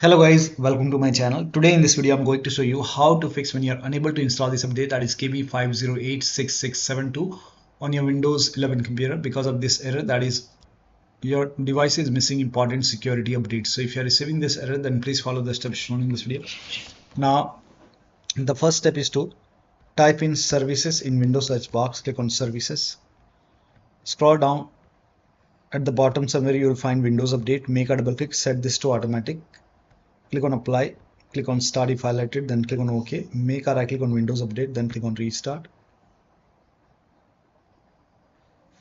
Hello guys, welcome to my channel. Today in this video I'm going to show you how to fix when you're unable to install this update, that is KB5086672 on your Windows 11 computer because of this error, that is your device is missing important security updates. So if you're receiving this error, then please follow the steps shown in this video. Now the first step is to type in services in Windows search box, click on services, scroll down. At the bottom somewhere you will find Windows Update. Make a double click, set this to automatic. Click on apply, click on start if highlighted, then click on OK. Make a right click on Windows Update, then click on restart.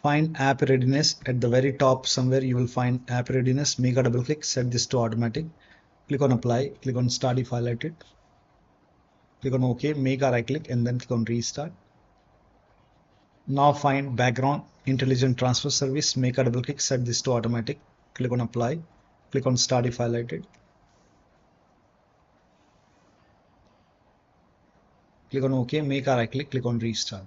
Find app readiness. At the very top somewhere you will find app readiness. Make a double click, set this to automatic. Click on apply, click on start if highlighted. Click on OK, make a right click and then click on restart. Now find background intelligent transfer service. Make a double click, set this to automatic. Click on apply, click on start if highlighted. Click on OK, make a right click, click on restart.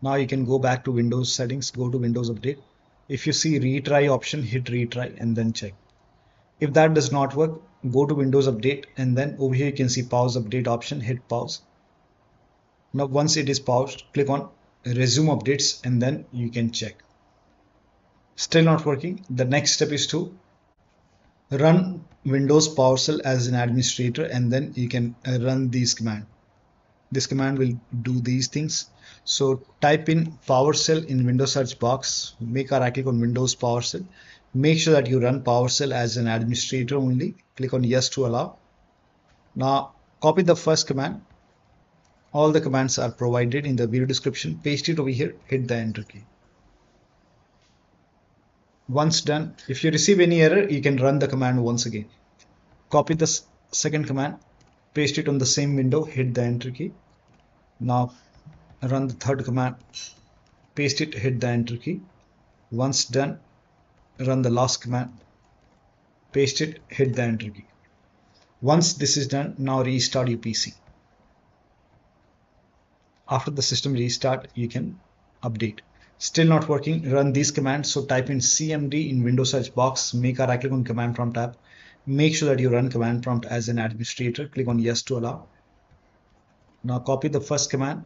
Now you can go back to Windows settings, go to Windows Update. If you see retry option, hit retry and then check. If that does not work, go to Windows Update and then over here you can see pause update option, hit pause. Now once it is paused, click on resume updates and then you can check. Still not working. The next step is to run Windows PowerShell as an administrator and then you can run these commands. This command will do these things. So type in PowerShell in Windows search box, make a right click on Windows PowerShell. Make sure that you run PowerShell as an administrator only. Click on yes to allow. Now copy the first command. All the commands are provided in the video description. Paste it over here, hit the enter key. Once done, if you receive any error, you can run the command once again. Copy the second command, paste it on the same window, hit the enter key. Now run the third command, paste it, hit the enter key. Once done, run the last command, paste it, hit the enter key. Once this is done, now restart your PC. After the system restart, you can update. Still not working, run these commands. So type in cmd in Windows search box, make a right click on command prompt tab. Make sure that you run command prompt as an administrator. Click on yes to allow. Now copy the first command,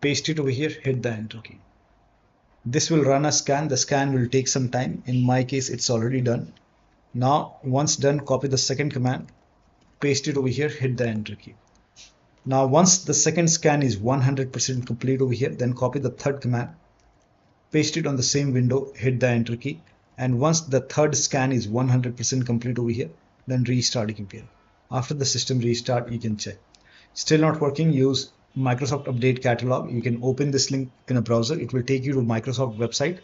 paste it over here, hit the enter key. This will run a scan. The scan will take some time. In my case, it's already done. Now once done, copy the second command, paste it over here, hit the enter key. Now once the second scan is 100% complete over here, then copy the third command, paste it on the same window, hit the enter key. And once the third scan is 100% complete over here, then restart your computer. After the system restart, you can check. Still not working, use Microsoft Update Catalog. You can open this link in a browser. It will take you to Microsoft website.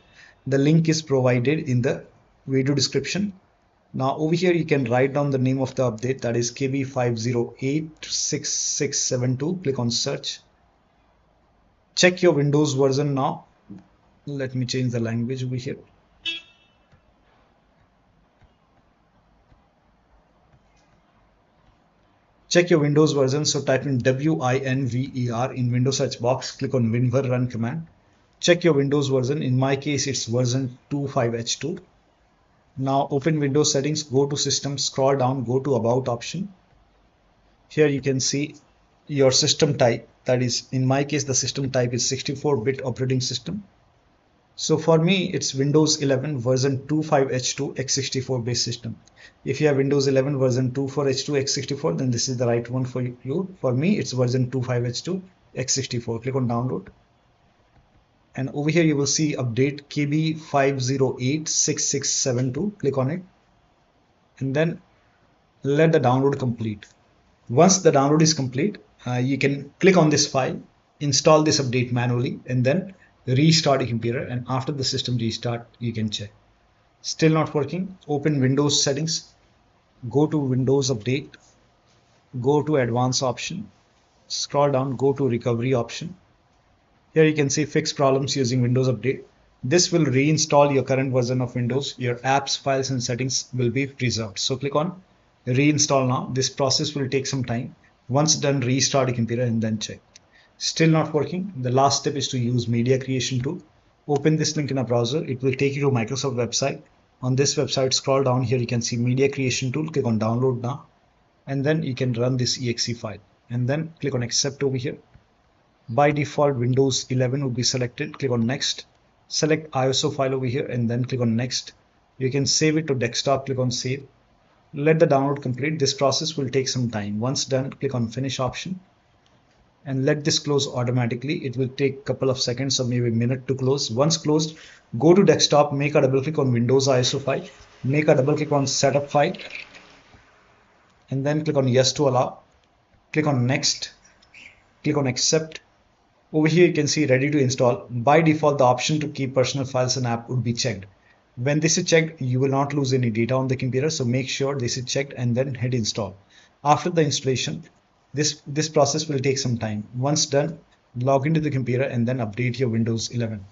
The link is provided in the video description. Now over here you can write down the name of the update, that is KB5086672. Click on search. Check your Windows version now. Let me change the language over here. Check your Windows version. So type in WINVER in Windows search box. Click on WinVer run command. Check your Windows version. In my case, it's version 25H2. Now open Windows settings, go to system, scroll down, go to about option. Here you can see your system type, that is in my case the system type is 64-bit operating system. So for me it's Windows 11 version 25H2 x64 based system. If you have Windows 11 version 24H2 x64, then this is the right one for you. For me it's version 25H2 x64. Click on download. And over here you will see update KB5086672. Click on it and then let the download complete. Once the download is complete, you can click on this file, install this update manually and then restart your computer, and after the system restart you can check. Still not working, open Windows settings, go to Windows Update, go to advanced option, scroll down, go to recovery option. Here you can see fix problems using Windows Update. This will reinstall your current version of Windows. Your apps, files and settings will be preserved. So click on reinstall now. This process will take some time. Once done, restart your computer and then check. Still not working. The last step is to use media creation tool. Open this link in a browser. It will take you to Microsoft website. On this website, scroll down here, you can see media creation tool, click on download now, and then you can run this exe file, and then click on accept over here. By default, Windows 11 will be selected. Click on next, select ISO file over here, and then click on next. You can save it to desktop, click on save. Let the download complete. This process will take some time. Once done, click on finish option and let this close automatically. It will take a couple of seconds or maybe a minute to close. Once closed, go to desktop, make a double click on Windows ISO file, make a double click on setup file, and then click on yes to allow. Click on next, click on accept. Over here you can see ready to install. By default, the option to keep personal files and app would be checked. When this is checked, you will not lose any data on the computer, so make sure this is checked and then hit install. After the installation, this process will take some time. Once done, log into the computer and then update your Windows 11.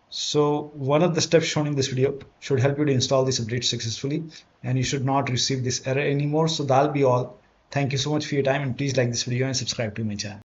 So one of the steps shown in this video should help you to install this update successfully, and you should not receive this error anymore. So that'll be all. Thank you so much for your time, and please like this video and subscribe to my channel.